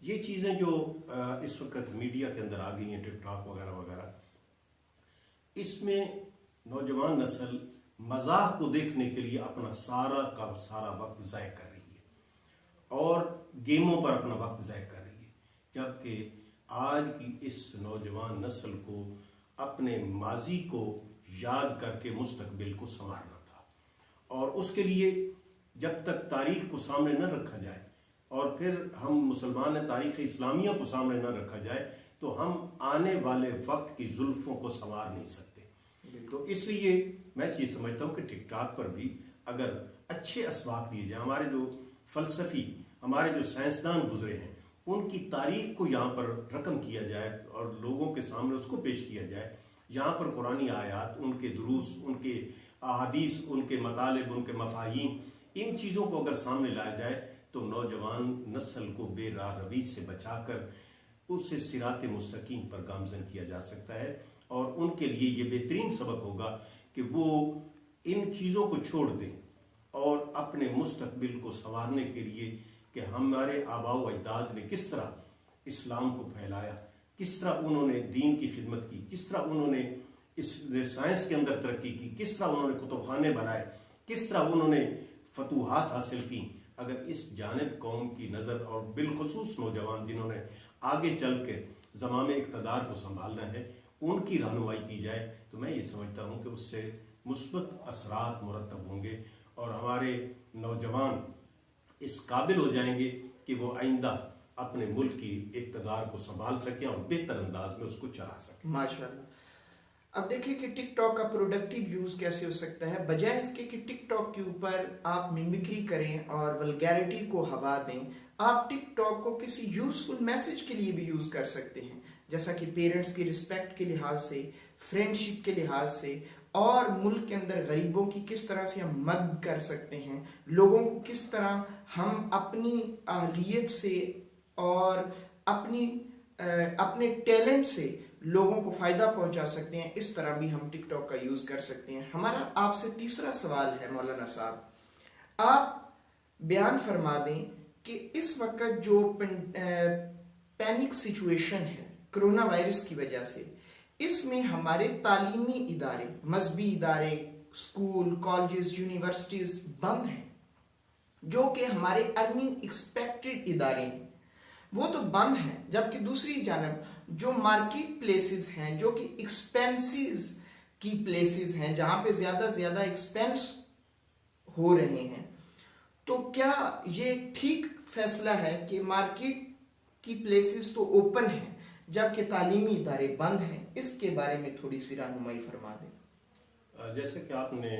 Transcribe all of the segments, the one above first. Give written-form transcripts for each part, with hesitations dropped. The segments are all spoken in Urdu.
یہ چیزیں جو اس وقت میڈیا کے اندر آ گئی ہیں، ٹک ٹاک وغیرہ وغیرہ، اس میں نوجوان نسل مزاح کو دیکھنے کے لیے اپنا سارا کا سارا وقت ضائع کر رہی ہے اور گیموں پر اپنا وقت ضائع کر رہی ہے، جبکہ آج کی اس نوجوان نسل کو اپنے ماضی کو یاد کر کے مستقبل کو سنوارنا تھا. اور اس کے لیے جب تک تاریخ کو سامنے نہ رکھا جائے اور پھر ہم مسلمان تاریخ اسلامیہ کو سامنے نہ رکھا جائے تو ہم آنے والے وقت کی زلفوں کو سنوار نہیں سکتے. تو اس لیے میں یہ سمجھتا ہوں کہ ٹک ٹاک پر بھی اگر اچھے اسباق دیے جائیں، ہمارے جو فلسفی، ہمارے جو سائنسدان گزرے ہیں، ان کی تاریخ کو یہاں پر رقم کیا جائے اور لوگوں کے سامنے اس کو پیش کیا جائے. یہاں پر قرآنی آیات، ان کے دروس، ان کے احادیث، ان کے مطالب، ان کے مفاہیم، ان چیزوں کو اگر سامنے لایا جائے تو نوجوان نسل کو بے راہ روی سے بچا کر اسے صراط مستقیم پر گامزن کیا جا سکتا ہے. اور ان کے لیے یہ بہترین سبق ہوگا کہ وہ ان چیزوں کو چھوڑ دیں اور اپنے مستقبل کو سنوارنے کے لیے کہ ہمارے آباء و اجداد نے کس طرح اسلام کو پھیلایا، کس طرح انہوں نے دین کی خدمت کی، کس طرح انہوں نے اس سائنس کے اندر ترقی کی، کس طرح انہوں نے کتب خانے بنائے، کس طرح انہوں نے فتوحات حاصل کی. اگر اس جانب قوم کی نظر اور بالخصوص نوجوان جنہوں نے آگے چل کے زمام اقتدار کو سنبھالنا ہے، ان کی رہنمائی کی جائے تو میں یہ سمجھتا ہوں کہ اس سے مثبت اثرات مرتب ہوں گے اور ہمارے نوجوان اس قابل ہو جائیں گے کہ وہ آئندہ اپنے ملک کی اقتدار کو سنبھال سکیں اور بہتر انداز میں اس کو چلا سکیں. ماشاءاللہ. اب دیکھیں کہ ٹک ٹاک کا پروڈکٹیو یوز کیسے ہو سکتا ہے. بجائے اس کے کہ ٹک ٹاک کے اوپر آپ میمکری کریں اور ولگیرٹی کو ہوا دیں، آپ ٹک ٹاک کو کسی یوزفل میسج کے لیے بھی یوز کر سکتے ہیں، جیسا کہ پیرنٹس کی رسپیکٹ کے لحاظ سے، فرینڈشپ کے لحاظ سے، اور ملک کے اندر غریبوں کی کس طرح سے ہم مدد کر سکتے ہیں، لوگوں کو کس طرح ہم اپنی اہلیت سے اور اپنے ٹیلنٹ سے لوگوں کو فائدہ پہنچا سکتے ہیں. اس طرح بھی ہم ٹک ٹاک کا یوز کر سکتے ہیں. ہمارا آپ سے تیسرا سوال ہے مولانا صاحب، آپ بیان فرما دیں کہ اس وقت جو پینک سچویشن ہے کرونا وائرس کی وجہ سے، اس میں ہمارے تعلیمی ادارے، مذہبی ادارے، اسکول، کالجز، یونیورسٹیز بند ہیں، جو کہ ہمارے ارننگ ایکسپیکٹڈ ادارے ہیں، وہ تو بند ہیں. جبکہ دوسری جانب جو مارکیٹ پلیسز ہیں، جو کہ ایکسپینسز کی پلیسز ہیں، جہاں پہ زیادہ زیادہ ایکسپینس ہو رہے ہیں، تو کیا یہ ٹھیک فیصلہ ہے کہ مارکیٹ کی پلیسز تو اوپن ہیں جبکہ تعلیمی ادارے بند ہیں؟ اس کے بارے میں تھوڑی سی رہنمائی فرما دیں. جیسے کہ آپ نے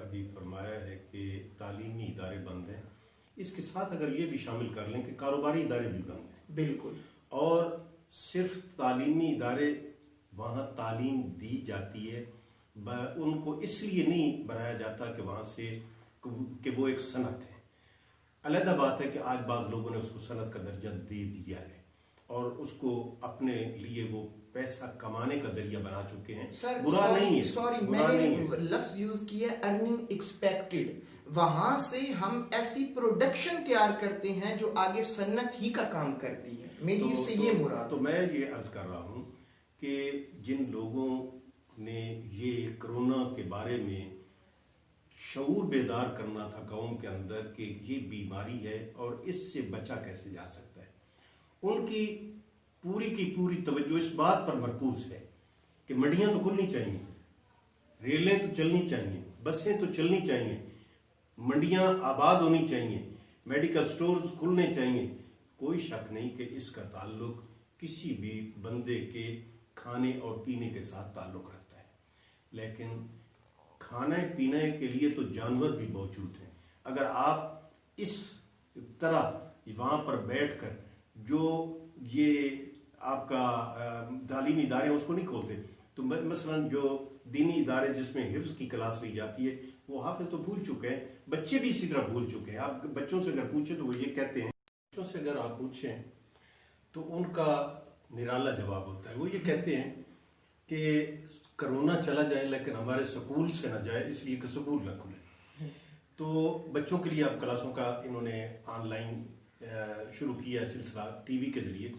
ابھی فرمایا ہے کہ تعلیمی ادارے بند ہیں، اس کے ساتھ اگر یہ بھی شامل کر لیں کہ کاروباری ادارے بھی بند ہیں. بالکل. اور صرف تعلیمی ادارے، وہاں تعلیم دی جاتی ہے، ان کو اس لیے نہیں بنایا جاتا کہ وہاں سے کہ وہ ایک صنعت ہے. علیحدہ بات ہے کہ آج بعض لوگوں نے اس کو صنعت کا درجہ دے دیا ہے اور اس کو اپنے لیے وہ پیسہ کمانے کا ذریعہ بنا چکے ہیں. برا نہیں ہے، سوری میں نے لفظ یوز کیا ارننگ ایکسپیکٹڈ. وہاں سے ہم ایسی پروڈکشن تیار کرتے ہیں جو آگے صنعت ہی کا کام کرتی ہے. میری اس سے یہ مراد. تو میں یہ عرض کر رہا ہوں کہ جن لوگوں نے یہ کرونا کے بارے میں شعور بیدار کرنا تھا قوم کے اندر کہ یہ بیماری ہے اور اس سے بچا کیسے جا سکتا ہے، ان کی پوری توجہ اس بات پر مرکوز ہے کہ منڈیاں تو کھلنی چاہیے، ریلیں تو چلنی چاہیے، بسیں تو چلنی چاہیے، منڈیاں آباد ہونی چاہیے، میڈیکل سٹورز کھلنے چاہیے. کوئی شک نہیں کہ اس کا تعلق کسی بھی بندے کے کھانے اور پینے کے ساتھ تعلق رکھتا ہے، لیکن کھانے پینے کے لیے تو جانور بھی موجود ہیں. اگر آپ اس طرح وہاں پر بیٹھ کر جو یہ آپ کا تعلیمی ادارے اس کو نہیں کھولتے، تو مثلا جو دینی ادارے جس میں حفظ کی کلاس لی جاتی ہے، وہ حافظ تو بھول چکے ہیں، بچے بھی اسی طرح بھول چکے ہیں. آپ بچوں سے اگر پوچھیں تو وہ یہ کہتے ہیں، بچوں سے اگر آپ پوچھیں تو ان کا نرالا جواب ہوتا ہے. وہ یہ کہتے ہیں کہ کرونا چلا جائے لیکن ہمارے سکول سے نہ جائے، اس لیے کہ سکول نہ کھلے. تو بچوں کے لیے اب کلاسوں کا انہوں نے آن لائن شروع کیا ہے سلسلہ ٹی وی کے ذریعے.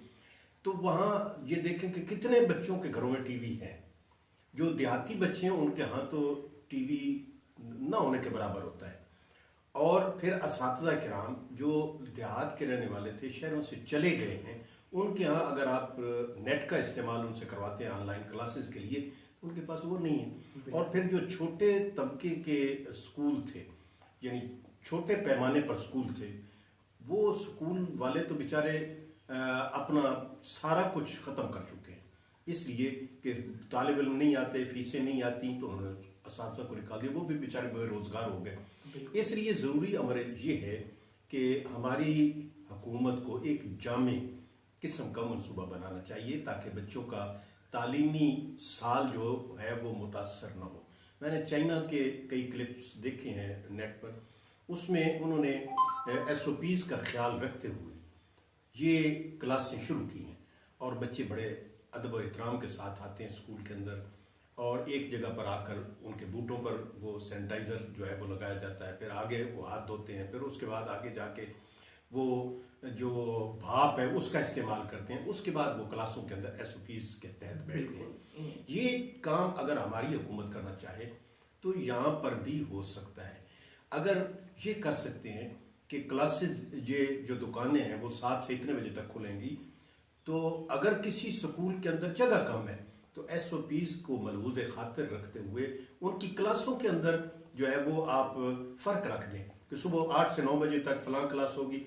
تو وہاں یہ دیکھیں کہ کتنے بچوں کے گھروں میں ٹی وی ہے. جو دیہاتی بچے ہیں ان کے ہاں تو ٹی وی نہ ہونے کے برابر ہوتا ہے. اور پھر اساتذہ کرام جو دیہات کے رہنے والے تھے شہروں سے چلے گئے ہیں, ان کے ہاں اگر آپ نیٹ کا استعمال ان سے کرواتے ہیں آن لائن کلاسز کے لیے, ان کے پاس وہ نہیں ہے. اور پھر جو چھوٹے طبقے کے اسکول تھے, یعنی چھوٹے پیمانے پر اسکول تھے, وہ اسکول والے تو بیچارے اپنا سارا کچھ ختم کر چکے ہیں, اس لیے کہ طالب علم نہیں آتے, فیسیں نہیں آتی, تو انہوں نے اساتذہ کو نکال دیا, وہ بھی بیچارے بے روزگار ہو گئے. اس لیے ضروری امر یہ ہے کہ ہماری حکومت کو ایک جامع قسم کا منصوبہ بنانا چاہیے تاکہ بچوں کا تعلیمی سال جو ہے وہ متاثر نہ ہو. میں نے چائنا کے کئی کلپس دیکھے ہیں نیٹ پر, اس میں انہوں نے ایس او پیز کا خیال رکھتے ہوئے یہ کلاسیں شروع کی ہیں, اور بچے بڑے ادب و احترام کے ساتھ آتے ہیں اسکول کے اندر, اور ایک جگہ پر آ کر ان کے بوٹوں پر وہ سینیٹائزر جو ہے وہ لگایا جاتا ہے, پھر آگے وہ ہاتھ دھوتے ہیں, پھر اس کے بعد آگے جا کے وہ جو بھاپ ہے اس کا استعمال کرتے ہیں, اس کے بعد وہ کلاسوں کے اندر ایس او پیز کے تحت بیٹھتے ہیں. یہ کام اگر ہماری حکومت کرنا چاہے تو یہاں پر بھی ہو سکتا ہے. اگر یہ کر سکتے ہیں کہ کلاسز یہ جو دکانیں ہیں وہ 7 سے اتنے بجے تک کھلیں گی, تو اگر کسی سکول کے اندر جگہ کم ہے تو ایس او پیز کو ملحوظ خاطر رکھتے ہوئے ان کی کلاسوں کے اندر جو ہے وہ آپ فرق رکھ دیں کہ صبح 8 سے 9 بجے تک فلاں کلاس ہوگی,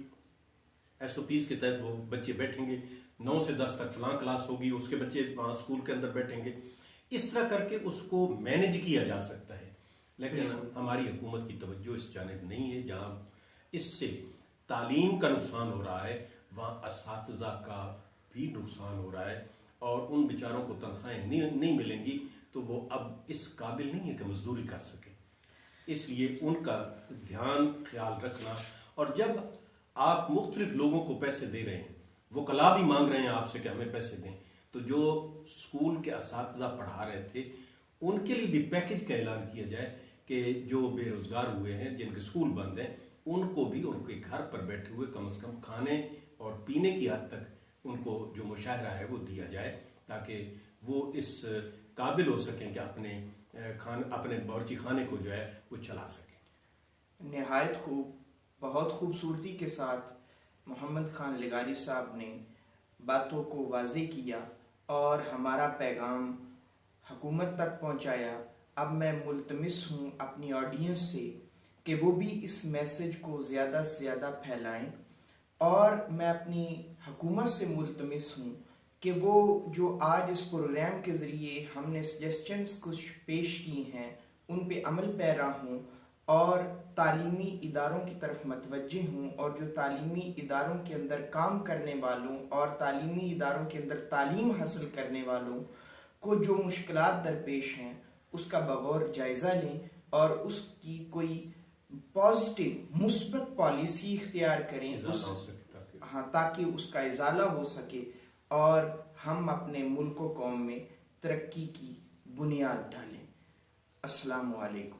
ایس او پیز کے تحت وہ بچے بیٹھیں گے, 9 سے 10 تک فلاں کلاس ہوگی, اس کے بچے وہاں اسکول کے اندر بیٹھیں گے. اس طرح کر کے اس کو مینج کیا جا سکتا ہے. لیکن ہماری حکومت کی توجہ اس جانب نہیں ہے. جہاں اس سے تعلیم کا نقصان ہو رہا ہے وہاں اساتذہ کا بھی نقصان ہو رہا ہے, اور ان بیچاروں کو تنخواہیں نہیں ملیں گی تو وہ اب اس قابل نہیں ہے کہ مزدوری کر سکیں. اس لیے ان کا دھیان خیال رکھنا. اور جب آپ مختلف لوگوں کو پیسے دے رہے ہیں, وکلاء بھی مانگ رہے ہیں آپ سے کہ ہمیں پیسے دیں, تو جو اسکول کے اساتذہ پڑھا رہے تھے ان کے لیے بھی پیکج کا اعلان کیا جائے کہ جو بے روزگار ہوئے ہیں, جن کے اسکول بند ہیں, ان کو بھی ان کے گھر پر بیٹھے ہوئے کم از کم کھانے اور پینے کی حد تک ان کو جو مشاہرہ ہے وہ دیا جائے, تاکہ وہ اس قابل ہو سکیں کہ اپنے باورچی خانے کو جو ہے وہ چلا سکیں. نہایت خوب, بہت خوبصورتی کے ساتھ محمد خان لغاری صاحب نے باتوں کو واضح کیا اور ہمارا پیغام حکومت تک پہنچایا. اب میں ملتمس ہوں اپنی آڈینس سے کہ وہ بھی اس میسج کو زیادہ سے زیادہ پھیلائیں, اور میں اپنی حکومت سے ملتمس ہوں کہ وہ جو آج اس پروگرام کے ذریعے ہم نے سجیسچنس کچھ پیش کی ہیں ان پہ عمل پیرا ہوں اور تعلیمی اداروں کی طرف متوجہ ہوں, اور جو تعلیمی اداروں کے اندر کام کرنے والوں اور تعلیمی اداروں کے اندر تعلیم حاصل کرنے والوں کو جو مشکلات درپیش ہیں اس کا بغور جائزہ لیں اور اس کی کوئی پازیٹیو مثبت پالیسی اختیار کریں, ہاں, تاکہ اس کا ازالہ ہو سکے اور ہم اپنے ملک و قوم میں ترقی کی بنیاد ڈالیں. السلام علیکم.